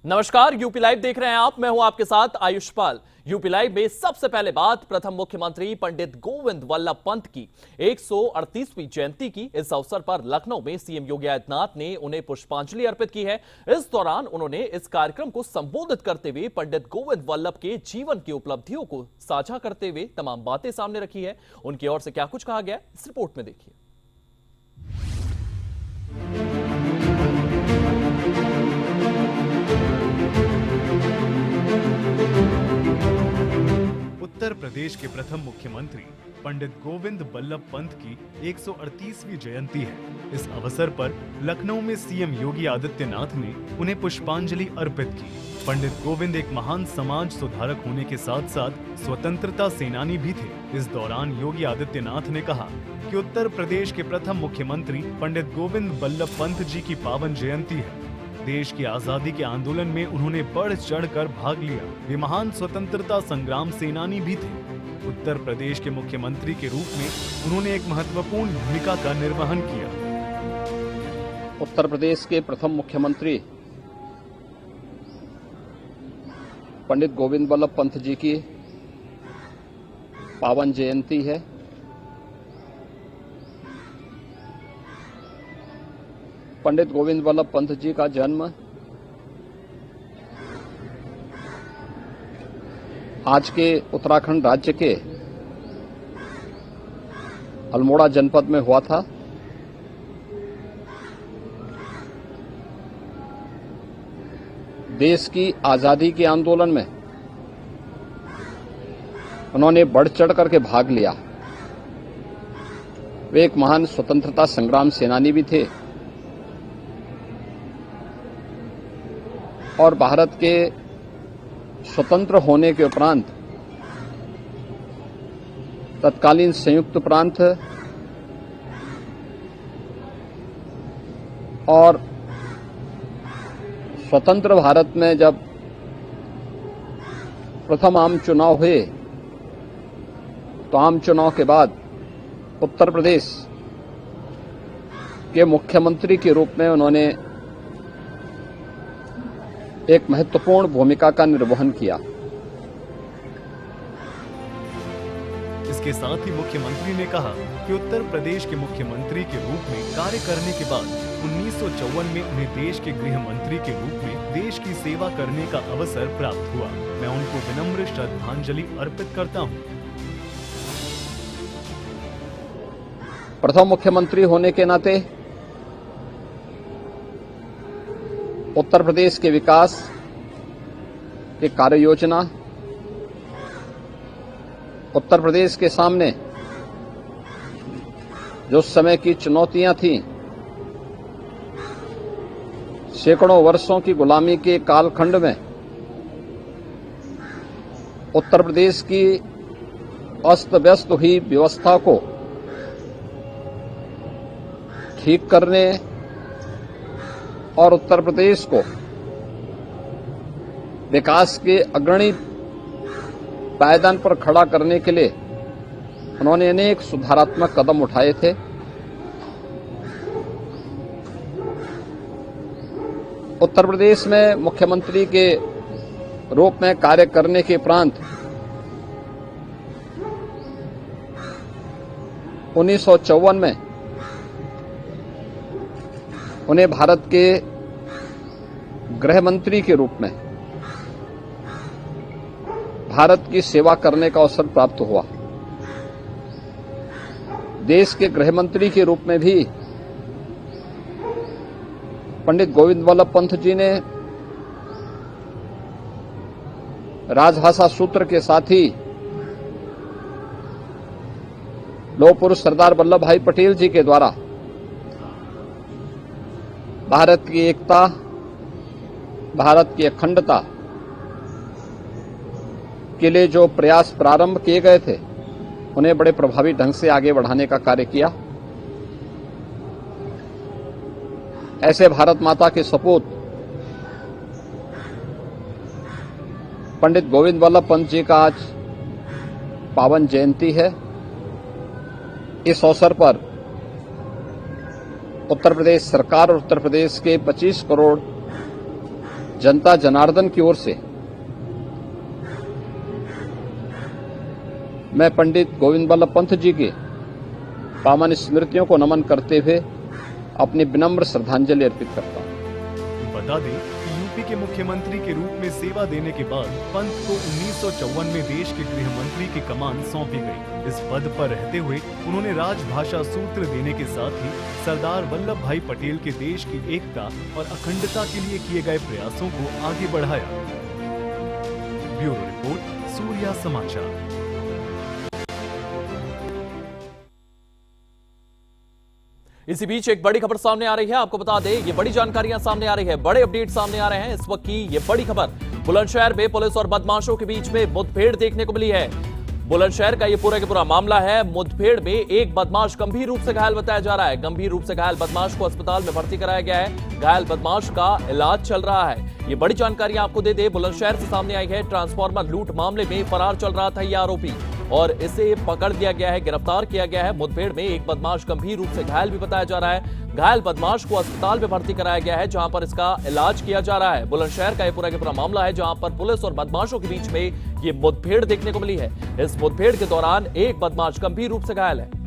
नमस्कार, UP live देख रहे हैं आप। मैं हूं आपके साथ आयुष पाल। यूपी लाइव में सबसे पहले बात प्रथम मुख्यमंत्री पंडित गोविंद वल्लभ पंत की 138वीं जयंती की। इस अवसर पर लखनऊ में सीएम योगी आदित्यनाथ ने उन्हें पुष्पांजलि अर्पित की है। इस दौरान उन्होंने इस कार्यक्रम को संबोधित करते हुए पंडित गोविंद वल्लभ के जीवन की उपलब्धियों को साझा करते हुए तमाम बातें सामने रखी है। उनकी ओर से क्या कुछ कहा गया, इस रिपोर्ट में देखिए। उत्तर प्रदेश के प्रथम मुख्यमंत्री पंडित गोविंद वल्लभ पंत की 138वीं जयंती है। इस अवसर पर लखनऊ में सीएम योगी आदित्यनाथ ने उन्हें पुष्पांजलि अर्पित की। पंडित गोविंद एक महान समाज सुधारक होने के साथ साथ स्वतंत्रता सेनानी भी थे। इस दौरान योगी आदित्यनाथ ने कहा कि उत्तर प्रदेश के प्रथम मुख्यमंत्री पंडित गोविंद वल्लभ पंत जी की पावन जयंती है। देश की आजादी के आंदोलन में उन्होंने बढ़ चढ़कर भाग लिया। वे महान स्वतंत्रता संग्राम सेनानी भी थे। उत्तर प्रदेश के मुख्यमंत्री के रूप में उन्होंने एक महत्वपूर्ण भूमिका का निर्वहन किया। उत्तर प्रदेश के प्रथम मुख्यमंत्री पंडित गोविंद वल्लभ पंत जी की पावन जयंती है। पंडित गोविंद वल्लभ पंत जी का जन्म आज के उत्तराखंड राज्य के अल्मोड़ा जनपद में हुआ था। देश की आजादी के आंदोलन में उन्होंने बढ़ चढ़ करके भाग लिया। वे एक महान स्वतंत्रता संग्राम सेनानी भी थे और भारत के स्वतंत्र होने के उपरांत तत्कालीन संयुक्त प्रांत और स्वतंत्र भारत में जब प्रथम आम चुनाव हुए तो आम चुनाव के बाद उत्तर प्रदेश के मुख्यमंत्री के रूप में उन्होंने एक महत्वपूर्ण भूमिका का निर्वहन किया। इसके साथ ही मुख्यमंत्री ने कहा कि उत्तर प्रदेश के मुख्यमंत्री के रूप में कार्य करने के बाद 1954 में उन्हें देश के गृह मंत्री के रूप में देश की सेवा करने का अवसर प्राप्त हुआ। मैं उनको विनम्र श्रद्धांजलि अर्पित करता हूं। प्रथम मुख्यमंत्री होने के नाते उत्तर प्रदेश के विकास की कार्य योजना, उत्तर प्रदेश के सामने जो समय की चुनौतियां थीं, सैकड़ों वर्षों की गुलामी के कालखंड में उत्तर प्रदेश की अस्त व्यस्त हुई व्यवस्था को ठीक करने और उत्तर प्रदेश को विकास के अग्रणी पायदान पर खड़ा करने के लिए उन्होंने अनेक सुधारात्मक कदम उठाए थे। उत्तर प्रदेश में मुख्यमंत्री के रूप में कार्य करने के उपरांत 1954 में उन्हें भारत के गृह मंत्री के रूप में भारत की सेवा करने का अवसर प्राप्त हुआ। देश के गृह मंत्री के रूप में भी पंडित गोविंद वल्लभ पंत जी ने राजभाषा सूत्र के साथ ही लौह पुरुष सरदार वल्लभ भाई पटेल जी के द्वारा भारत की एकता, भारत की अखंडता के लिए जो प्रयास प्रारंभ किए गए थे, उन्हें बड़े प्रभावी ढंग से आगे बढ़ाने का कार्य किया। ऐसे भारत माता के सपूत पंडित गोविंद वल्लभ पंत जी का आज पावन जयंती है। इस अवसर पर उत्तर प्रदेश सरकार और उत्तर प्रदेश के 25 करोड़ जनता जनार्दन की ओर से मैं पंडित गोविंद बल्लभ पंत जी के पावन स्मृतियों को नमन करते हुए अपनी विनम्र श्रद्धांजलि अर्पित करता हूं। बता दें कि यूपी के मुख्यमंत्री के रूप में सेवा देने के बाद पंत को 1954 में देश के गृह मंत्री की कमान सौंपी गई। इस पद पर रहते हुए उन्होंने राजभाषा सूत्र देने के साथ ही सरदार वल्लभ भाई पटेल के देश की एकता और अखंडता के लिए किए गए प्रयासों को आगे बढ़ाया। ब्यूरो रिपोर्ट, सूर्या समाचार। इसी बीच एक बड़ी खबर सामने आ रही है। आपको बता दें, ये बड़ी जानकारियां सामने आ रही है, बड़े अपडेट सामने आ रहे हैं। इस वक्त की ये बड़ी खबर, बुलंदशहर में पुलिस और बदमाशों के बीच में मुठभेड़ देखने को मिली है। बुलंदशहर का ये पूरा का पूरा मामला है। मुठभेड़ में एक बदमाश गंभीर रूप से घायल बताया जा रहा है। गंभीर रूप से घायल बदमाश को अस्पताल में भर्ती कराया गया है। घायल बदमाश का इलाज चल रहा है। ये बड़ी जानकारी आपको दे दे, बुलंदशहर से सामने आई है। ट्रांसफार्मर लूट मामले में फरार चल रहा था ये आरोपी और इसे पकड़ लिया गया है, गिरफ्तार किया गया है। मुठभेड़ में एक बदमाश गंभीर रूप से घायल भी बताया जा रहा है। घायल बदमाश को अस्पताल में भर्ती कराया गया है, जहां पर इसका इलाज किया जा रहा है। बुलंदशहर का ये पूरा का पूरा मामला है, जहां पर पुलिस और बदमाशों के बीच में ये मुठभेड़ देखने को मिली है। इस मुठभेड़ के दौरान एक बदमाश गंभीर रूप से घायल है।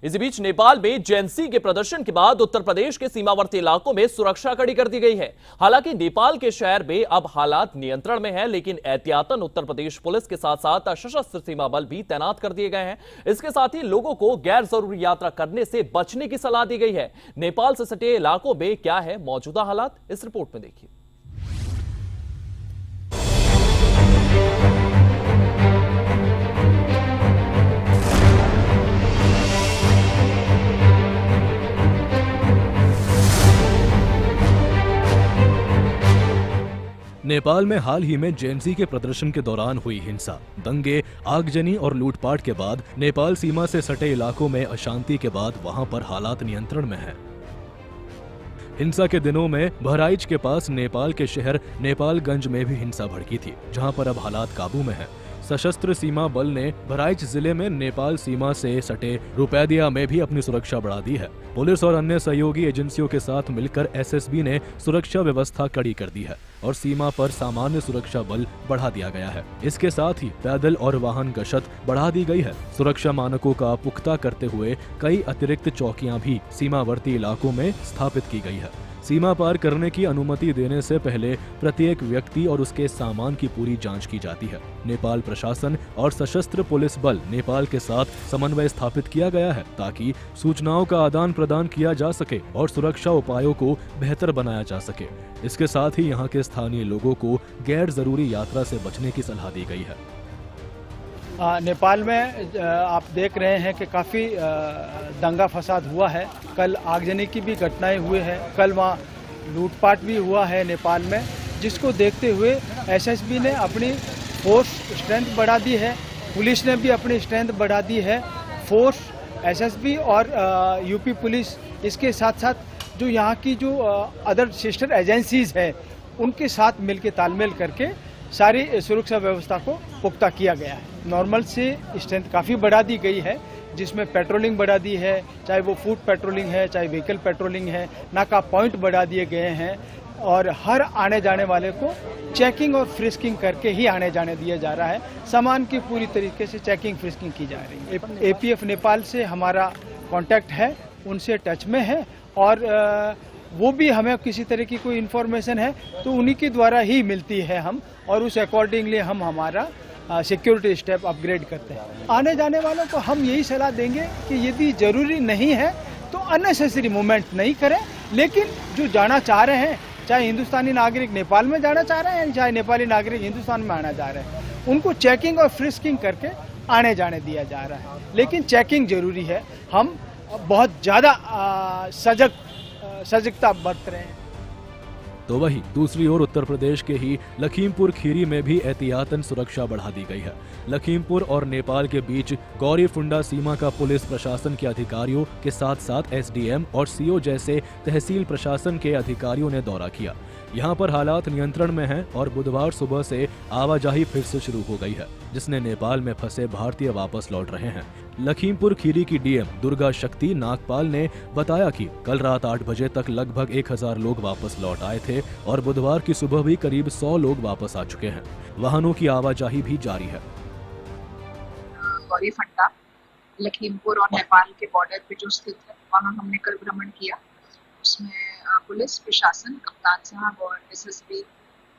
इसी बीच नेपाल में जेएनसी के प्रदर्शन के बाद उत्तर प्रदेश के सीमावर्ती इलाकों में सुरक्षा कड़ी कर दी गई है। हालांकि नेपाल के शहर में अब हालात नियंत्रण में है, लेकिन एहतियातन उत्तर प्रदेश पुलिस के साथ साथ सशस्त्र सीमा बल भी तैनात कर दिए गए हैं। इसके साथ ही लोगों को गैर जरूरी यात्रा करने से बचने की सलाह दी गई है। नेपाल से सटे इलाकों में क्या है मौजूदा हालात, इस रिपोर्ट में देखिए। नेपाल में हाल ही में जेएनसी के प्रदर्शन के दौरान हुई हिंसा, दंगे, आगजनी और लूटपाट के बाद नेपाल सीमा से सटे इलाकों में अशांति के बाद वहां पर हालात नियंत्रण में है। हिंसा के दिनों में बहराइच के पास नेपाल के शहर नेपालगंज में भी हिंसा भड़की थी, जहां पर अब हालात काबू में है। सशस्त्र सीमा बल ने बहराइच जिले में नेपाल सीमा से सटे रुपैदिया में भी अपनी सुरक्षा बढ़ा दी है। पुलिस और अन्य सहयोगी एजेंसियों के साथ मिलकर एसएसबी ने सुरक्षा व्यवस्था कड़ी कर दी है और सीमा पर सामान्य सुरक्षा बल बढ़ा दिया गया है। इसके साथ ही पैदल और वाहन गश्त बढ़ा दी गई है। सुरक्षा मानकों का पुख्ता करते हुए कई अतिरिक्त चौकियां भी सीमावर्ती इलाकों में स्थापित की गई है। सीमा पार करने की अनुमति देने से पहले प्रत्येक व्यक्ति और उसके सामान की पूरी जांच की जाती है। नेपाल प्रशासन और सशस्त्र पुलिस बल नेपाल के साथ समन्वय स्थापित किया गया है, ताकि सूचनाओं का आदान प्रदान किया जा सके और सुरक्षा उपायों को बेहतर बनाया जा सके। इसके साथ ही यहाँ के स्थानीय लोगों को गैर जरूरी यात्रा से बचने की सलाह दी गई है। नेपाल में आप देख रहे हैं कि काफ़ी दंगा फसाद हुआ है। कल आगजनी की भी घटनाएं हुई हैं। कल वहाँ लूटपाट भी हुआ है नेपाल में, जिसको देखते हुए एसएसबी ने अपनी फोर्स स्ट्रेंथ बढ़ा दी है। पुलिस ने भी अपनी स्ट्रेंथ बढ़ा दी है। फोर्स एसएसबी और यूपी पुलिस, इसके साथ साथ जो यहाँ की जो अदर सिस्टर एजेंसीज है, उनके साथ मिलकर तालमेल करके सारी सुरक्षा व्यवस्था को पुख्ता किया गया है। नॉर्मल से स्ट्रेंथ काफ़ी बढ़ा दी गई है, जिसमें पेट्रोलिंग बढ़ा दी है, चाहे वो फूट पेट्रोलिंग है, चाहे व्हीकल पेट्रोलिंग है। नाका पॉइंट बढ़ा दिए गए हैं और हर आने जाने वाले को चेकिंग और फ्रिस्किंग करके ही आने जाने दिया जा रहा है। सामान की पूरी तरीके से चेकिंग फ्रिस्किंग की जा रही है। एपीएफ नेपाल से हमारा कांटेक्ट है, उनसे टच में है और वो भी हमें किसी तरह की कोई इन्फॉर्मेशन है तो उन्हीं के द्वारा ही मिलती है हम, और उस अकॉर्डिंगली हम हमारा सिक्योरिटी स्टेप अपग्रेड करते हैं। आने जाने वालों को हम यही सलाह देंगे कि यदि जरूरी नहीं है तो अननेसेसरी मूवमेंट नहीं करें, लेकिन जो जाना चाह रहे हैं, चाहे हिंदुस्तानी नागरिक नेपाल में जाना चाह रहे हैं, चाहे नेपाली नागरिक हिंदुस्तान में आना चाह रहे हैं, उनको चेकिंग और फ्रिस्किंग करके आने जाने दिया जा रहा है। लेकिन चेकिंग जरूरी है। हम बहुत ज़्यादा सजगता बरत रहे हैं। तो वहीं दूसरी ओर उत्तर प्रदेश के ही लखीमपुर खीरी में भी एहतियातन सुरक्षा बढ़ा दी गई है। लखीमपुर और नेपाल के बीच गौरीफुंडा सीमा का पुलिस प्रशासन के अधिकारियों के साथ साथ एसडीएम और सीओ जैसे तहसील प्रशासन के अधिकारियों ने दौरा किया। यहाँ पर हालात नियंत्रण में हैं और बुधवार सुबह से आवाजाही फिर से शुरू हो गई है, जिसने नेपाल में फंसे भारतीय वापस लौट रहे हैं। लखीमपुर खीरी की डीएम दुर्गा शक्ति नागपाल ने बताया कि कल रात 8 बजे तक लगभग 1000 लोग वापस लौट आए थे और बुधवार की सुबह भी करीब 100 लोग वापस आ चुके हैं। वाहनों की आवाजाही भी जारी है। गौरी फंटा लखीमपुर और नेपाल के बॉर्डर पे जो स्थित है वहाँ हमने कल भ्रमण किया। उसमें पुलिस प्रशासन, कप्तान साहब और एसएसबी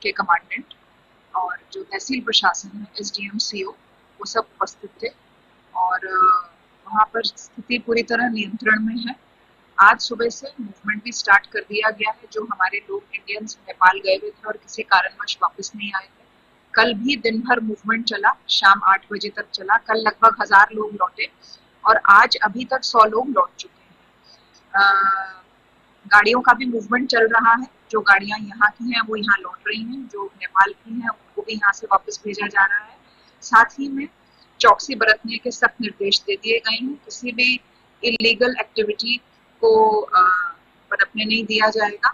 के कमांडेंट और जो तहसील प्रशासन है, एसडीएम, सीओ, वो सब उपस्थित थे और वहाँ पर स्थिति पूरी तरह नियंत्रण में है। आज सुबह से मूवमेंट भी स्टार्ट कर दिया गया है। जो हमारे लोग इंडियंस नेपाल गए हुए थे और किसी कारणवश वापस नहीं आए थे, कल भी दिन भर मूवमेंट चला, शाम 8 बजे तक चला। कल लगभग 1000 लोग लौटे और आज अभी तक 100 लोग लौट चुके हैं। गाड़ियों का भी मूवमेंट चल रहा है। जो गाड़ियां यहाँ की हैं वो यहाँ लौट रही हैं, जो नेपाल की हैं उनको भी यहाँ से वापस भेजा जा रहा है। साथ ही में चौकसी बरतने के सख्त निर्देश दे दिए गए हैं। किसी भी इलीगल एक्टिविटी को बरतने नहीं दिया जाएगा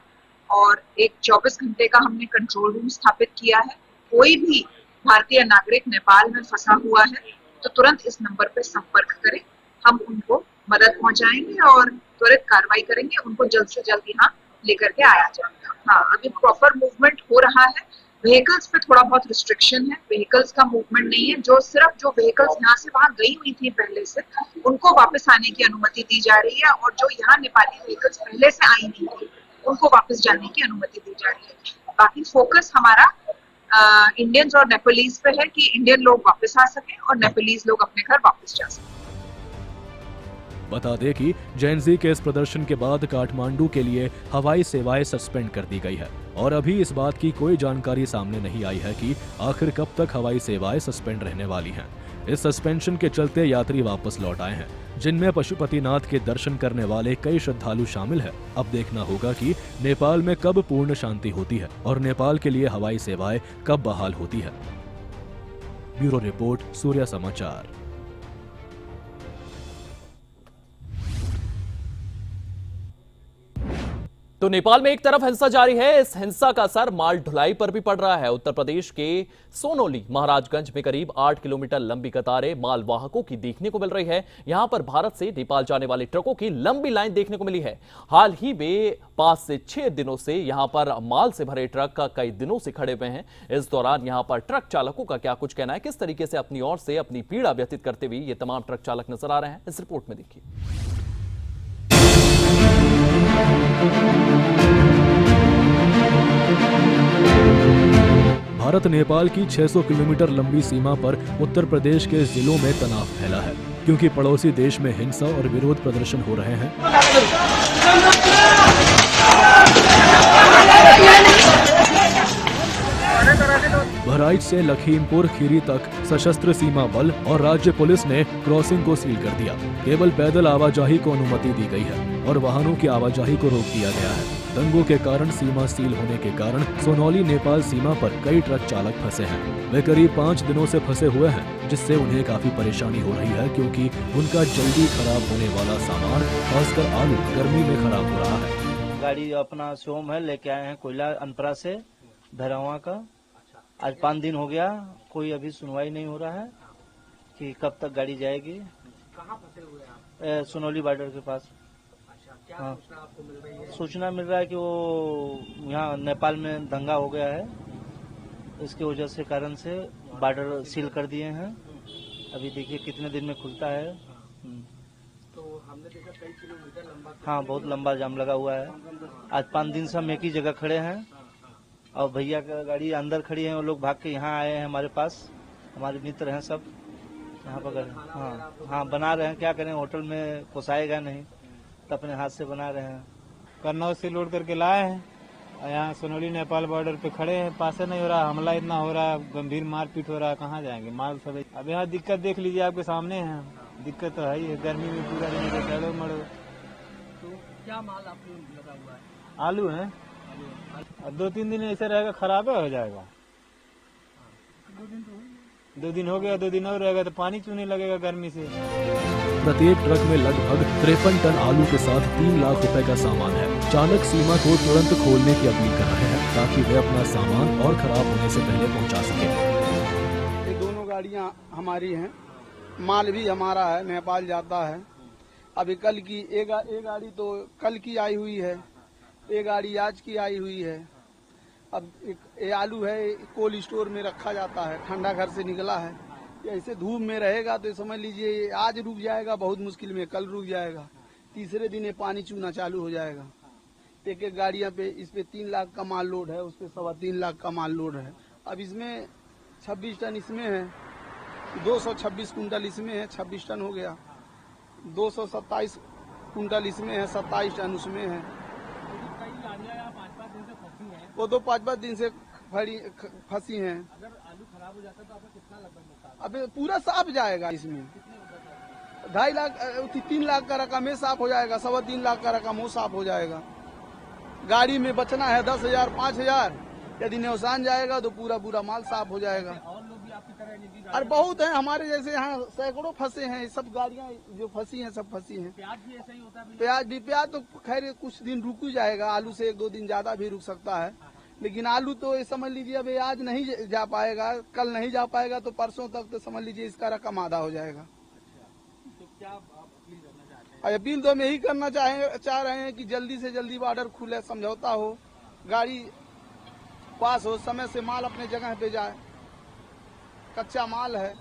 और एक 24 घंटे का हमने कंट्रोल रूम स्थापित किया है। कोई भी भारतीय नागरिक नेपाल में फंसा हुआ है तो तुरंत इस नंबर पर संपर्क करें, हम उनको मदद पहुंचाएंगे और त्वरित कार्रवाई करेंगे। उनको जल्द से जल्द यहाँ लेकर के आया जाएगा। हाँ, अभी प्रॉपर मूवमेंट हो रहा है। व्हीकल्स पे थोड़ा बहुत रिस्ट्रिक्शन है, व्हीकल्स का मूवमेंट नहीं है। जो सिर्फ जो व्हीकल्स यहाँ से वहाँ गई हुई थी पहले से, उनको वापस आने की अनुमति दी जा रही है और जो यहाँ नेपाली व्हीकल्स पहले से आई नहीं थी उनको वापस जाने की अनुमति दी जा रही है। बाकी फोकस हमारा इंडियंस और नेपालीज पे है कि इंडियन लोग वापस आ सके और नेपालीज लोग अपने घर वापस जा सके। बता दें कि जेनजी के इस प्रदर्शन के बाद काठमांडू के लिए हवाई सेवाएं सस्पेंड कर दी गई है और अभी इस बात की कोई जानकारी सामने नहीं आई है कि आखिर कब तक हवाई सेवाएं सस्पेंड रहने वाली हैं। इस सस्पेंशन के चलते यात्री वापस लौट आए हैं, जिनमें पशुपतिनाथ के दर्शन करने वाले कई श्रद्धालु शामिल है। अब देखना होगा कि नेपाल में कब पूर्ण शांति होती है और नेपाल के लिए हवाई सेवाएं कब बहाल होती है। ब्यूरो रिपोर्ट, सूर्या समाचार। तो नेपाल में एक तरफ हिंसा जारी है, इस हिंसा का असर माल ढुलाई पर भी पड़ रहा है। उत्तर प्रदेश के सोनौली महाराजगंज में करीब 8 किलोमीटर लंबी कतारें माल वाहकों की देखने को मिल रही है। यहां पर भारत से नेपाल जाने वाले ट्रकों की लंबी लाइन देखने को मिली है। हाल ही में 5 से 6 दिनों से यहां पर माल से भरे ट्रक का कई दिनों से खड़े हुए हैं। इस दौरान यहां पर ट्रक चालकों का क्या कुछ कहना है, किस तरीके से अपनी ओर से अपनी पीड़ा व्यतीत करते हुए ये तमाम ट्रक चालक नजर आ रहे हैं, इस रिपोर्ट में देखिए। भारत नेपाल की 600 किलोमीटर लंबी सीमा पर उत्तर प्रदेश के जिलों में तनाव फैला है, क्योंकि पड़ोसी देश में हिंसा और विरोध प्रदर्शन हो रहे हैं। बहराइच से लखीमपुर खीरी तक सशस्त्र सीमा बल और राज्य पुलिस ने क्रॉसिंग को सील कर दिया। केवल पैदल आवाजाही को अनुमति दी गई है और वाहनों की आवाजाही को रोक दिया गया है। दंगों के कारण सीमा सील होने के कारण सोनौली नेपाल सीमा पर कई ट्रक चालक फंसे हैं। वे करीब 5 दिनों से फंसे हुए हैं, जिससे उन्हें काफी परेशानी हो रही है, क्योंकि उनका जल्दी खराब होने वाला सामान, खासकर आलू, गर्मी में खराब हो रहा है। गाड़ी अपना शोम है, लेके आए हैं कोयला अनपरा से भैरवा का। आज 5 दिन हो गया, कोई अभी सुनवाई नहीं हो रहा है कि कब तक गाड़ी जाएगी। कहाँ फंसे हुए आप? सोनौली बॉर्डर के पास। हाँ, सूचना मिल रहा है कि वो यहाँ नेपाल में दंगा हो गया है, इसके वजह से कारण से बॉर्डर सील कर दिए हैं। अभी देखिए कितने दिन में खुलता है। तो हमने देखा कई किलोमीटर लंबा। हाँ, बहुत लंबा जाम लगा हुआ है। आज 5 दिन से हम एक ही जगह खड़े हैं और भैया का गाड़ी अंदर खड़ी है, वो लोग भाग के यहाँ आए हैं हमारे पास। हमारे मित्र हैं सब यहाँ पर। हाँ, बना रहे हैं, क्या करें, होटल में पोसाएगा नहीं तो अपने हाथ से बना रहे हैं। कन्नौज से लोड करके लाए हैं, यहाँ सोनौली नेपाल बॉर्डर पे खड़े हैं। पासे नहीं हो रहा, हमला इतना हो रहा है, गंभीर मारपीट हो रहा है, कहाँ जाएंगे माल सब। अब यहाँ दिक्कत देख लीजिए, आपके सामने है, दिक्कत तो है ही है। गर्मी में पूरा दिन चलो मरो। तो क्या माल आपको लगा हुआ है? आलू है, 2-3 दिन ऐसे रहेगा, खराब हो जाएगा। 2 दिन हो गया, 2 दिन और रहेगा तो पानी चूने लगेगा गर्मी से। प्रत्येक ट्रक में लगभग 53 टन आलू के साथ 3 लाख रुपए का सामान है। चालक सीमा को तुरंत खोलने की अपील कर रहे हैं, ताकि वे अपना सामान और खराब होने से पहले पहुंचा सके। ये दोनों गाड़ियां हमारी हैं माल भी हमारा है, नेपाल जाता है। अभी कल की एक गाड़ी तो कल की आई हुई है, एक गाड़ी आज की आई हुई है। अब ये आलू है, कोल्ड स्टोर में रखा जाता है, ठंडा घर से निकला है। ऐसे धूप में रहेगा तो समझ लीजिए आज रुक जाएगा बहुत मुश्किल में, कल रुक जाएगा, तीसरे दिन ये पानी चूना चालू हो जाएगा। एक एक गाड़ियां पे इस पे 3 लाख का माल लोड है, उस पे 3.25 लाख का माल लोड है। अब इसमें 26 टन इसमें है, 226 कुंटल इसमें है, 26 टन हो गया। 227 कुंटल इसमें है, 27 टन उसमें है। वो तो 5-5 दिन से फंसी हैं। अगर आलू खराब हो जाता तो आपको कितना लगभग? अबे पूरा साफ जाएगा इसमें, 2.5 लाख 3 लाख का रकम है, साफ हो जाएगा। 3.25 लाख का रकम वो साफ हो जाएगा। गाड़ी में बचना है 10,000 5,000, यदि नुकसान जाएगा तो पूरा माल साफ हो जाएगा। और लोग भी आपकी तरह और बहुत है हमारे जैसे, यहाँ सैकड़ों फंसे हैं। सब गाड़ियाँ जो फंसी हैं सब फंसी हैं। प्याज भी ऐसा ही होता है? प्याज तो खैर कुछ दिन रुक ही जाएगा, आलू से 1-2 दिन ज्यादा भी रुक सकता है। लेकिन आलू तो ये समझ लीजिए अब आज नहीं जा पाएगा, कल नहीं जा पाएगा तो परसों तक तो समझ लीजिए इसका रकम आधा हो जाएगा। तो क्या आप अपील करना चाहते हैं? अपील तो हम यही करना चाह रहे हैं कि जल्दी से जल्दी बॉर्डर खुले, समझौता हो, गाड़ी पास हो, समय से माल अपने जगह पे जाए, कच्चा माल है।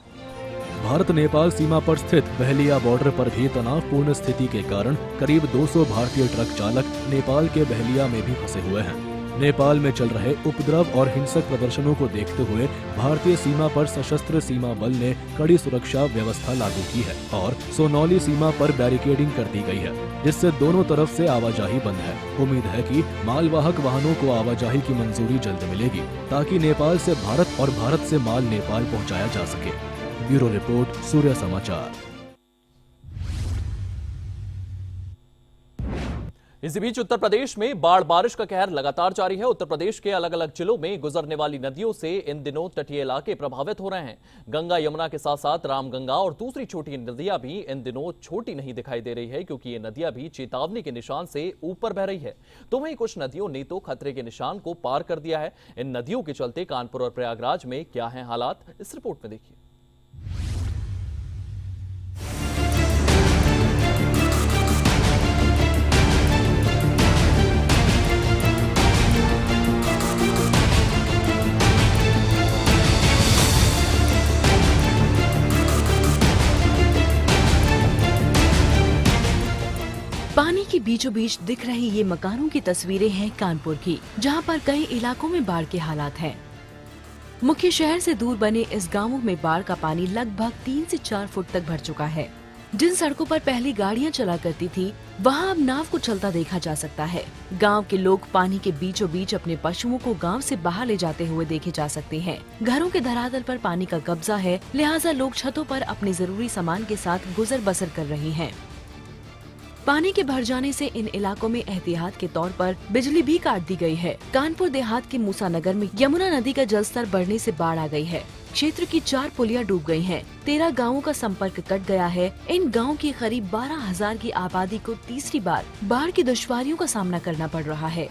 भारत नेपाल सीमा पर स्थित बहलिया बॉर्डर पर भी तनावपूर्ण स्थिति के कारण करीब 200 भारतीय ट्रक चालक नेपाल के बहलिया में भी फंसे हुए हैं। नेपाल में चल रहे उपद्रव और हिंसक प्रदर्शनों को देखते हुए भारतीय सीमा पर सशस्त्र सीमा बल ने कड़ी सुरक्षा व्यवस्था लागू की है और सोनौली सीमा पर बैरिकेडिंग कर दी गई है, जिससे दोनों तरफ से आवाजाही बंद है। उम्मीद है कि मालवाहक वाहनों को आवाजाही की मंजूरी जल्द मिलेगी ताकि नेपाल से भारत और भारत से माल नेपाल पहुँचाया जा सके। ब्यूरो रिपोर्ट, सूर्य समाचार। इसी बीच उत्तर प्रदेश में बाढ़ बारिश का कहर लगातार जारी है। उत्तर प्रदेश के अलग अलग जिलों में गुजरने वाली नदियों से इन दिनों तटीय इलाके प्रभावित हो रहे हैं। गंगा यमुना के साथ साथ रामगंगा और दूसरी छोटी नदियां भी इन दिनों छोटी नहीं दिखाई दे रही है, क्योंकि ये नदियां भी चेतावनी के निशान से ऊपर बह रही है। तो वहीं कुछ नदियों ने तो खतरे के निशान को पार कर दिया है। इन नदियों के चलते कानपुर और प्रयागराज में क्या है हालात, इस रिपोर्ट में देखिए। पानी के बीचों बीच दिख रही ये मकानों की तस्वीरें हैं कानपुर की, जहां पर कई इलाकों में बाढ़ के हालात हैं। मुख्य शहर से दूर बने इस गांवों में बाढ़ का पानी लगभग 3 से 4 फुट तक भर चुका है। जिन सड़कों पर पहले गाड़ियां चला करती थी, वहां अब नाव को चलता देखा जा सकता है। गांव के लोग पानी के बीचों बीच अपने पशुओं को गांव से बाहर ले जाते हुए देखे जा सकते हैं। घरों के धरातल पर पानी का कब्जा है, लिहाजा लोग छतों पर अपने जरूरी सामान के साथ गुजर बसर कर रहे हैं। पानी के भर जाने से इन इलाकों में एहतियात के तौर पर बिजली भी काट दी गई है। कानपुर देहात के मूसानगर में यमुना नदी का जलस्तर बढ़ने से बाढ़ आ गई है। क्षेत्र की 4 पुलियां डूब गई हैं। 13 गांवों का संपर्क कट गया है। इन गांवों की करीब 12,000 की आबादी को तीसरी बार बाढ़ की दुश्वारियों का सामना करना पड़ रहा है।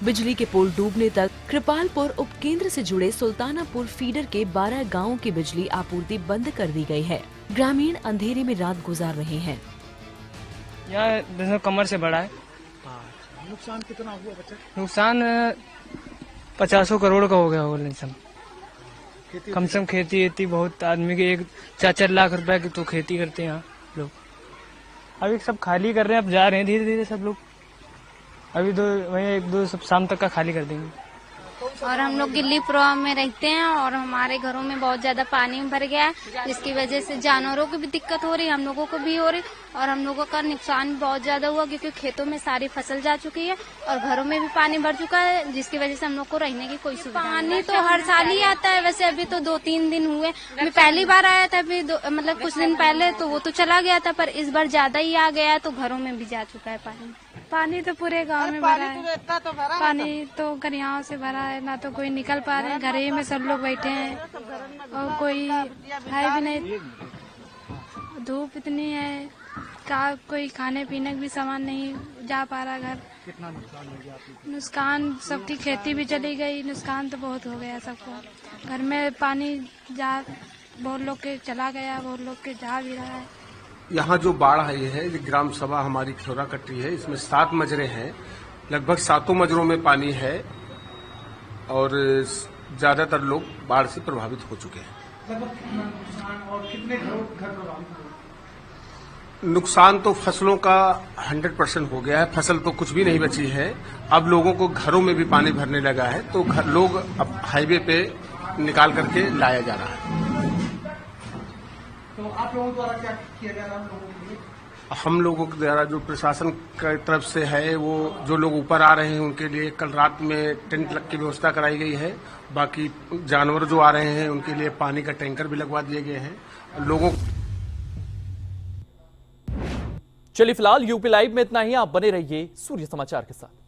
बिजली के पोल डूबने तक कृपालपुर उपकेंद्र से जुड़े सुल्तानापुर फीडर के 12 गाँवों की बिजली आपूर्ति बंद कर दी गई है। ग्रामीण अंधेरे में रात गुजार रहे हैं। यहाँ कमर से बड़ा है। नुकसान कितना हुआ बच्चा? नुकसान 50 करोड़ का हो गया होगा। कम से कम खेती बहुत आदमी के 1-4 लाख रुपए की तो खेती करते हैं यहाँ लोग। अभी सब खाली कर रहे हैं, अब जा रहे हैं धीरे धीरे सब लोग। अभी वही 1-2 सब शाम तक का खाली कर देंगे। और हम लोग गिल्ली पुरवा में रहते हैं और हमारे घरों में बहुत ज्यादा पानी भर गया है, जिसकी वजह से जानवरों को भी दिक्कत हो रही है, हम लोगों को भी हो रही और हम लोगों का नुकसान बहुत ज्यादा हुआ, क्योंकि खेतों में सारी फसल जा चुकी है और घरों में भी पानी भर चुका है, जिसकी वजह से हम लोग को रहने की कोई सुविधा नहीं। पानी तो हर साल ही आता है, वैसे अभी तो 2-3 दिन हुए। मैं पहली बार आया था अभी मतलब कुछ दिन पहले, तो वो तो चला गया था, पर इस बार ज्यादा ही आ गया तो घरों में भी जा चुका है पानी। पानी तो पूरे गांव में भरा है। पानी तो गरियाओं से भरा है, ना तो कोई निकल पा रहे हैं। घर ही में सब लोग बैठे हैं और कोई है भी नहीं। धूप इतनी है, कोई खाने पीने भी सामान नहीं जा पा रहा घर। कितना नुकसान हो गया आपको? नुकसान सबकी खेती भी चली गई, नुकसान तो बहुत हो गया सबको। घर में पानी बहुत लोग के चला गया, बहुत लोग के जा भी रहा है। यहाँ जो बाढ़ आई है, ग्राम सभा हमारी खियोरा कट्टी है, इसमें 7 मजरे हैं। लगभग 7 मजरों में पानी है और ज्यादातर लोग बाढ़ से प्रभावित हो चुके हैं। लगभग कितना नुकसान और कितने घर प्रभावित हुए? नुकसान तो फसलों का 100% हो गया है। फसल तो कुछ भी नहीं बची है। अब लोगों को घरों में भी पानी भरने लगा है, तो लोग अब हाईवे पे निकाल करके लाया जा रहा है। तो आप लोगों द्वारा क्या किया जा रहा है लोगों के लिए? हम लोगों के द्वारा जो प्रशासन की तरफ से है, वो जो लोग ऊपर आ रहे हैं उनके लिए कल रात में टेंट लग की व्यवस्था कराई गई है। बाकी जानवर जो आ रहे हैं उनके लिए पानी का टैंकर भी लगवा दिए गए हैं। लोगों चलिए फिलहाल यूपी लाइव में इतना ही। आप बने रहिए सूर्य समाचार के साथ।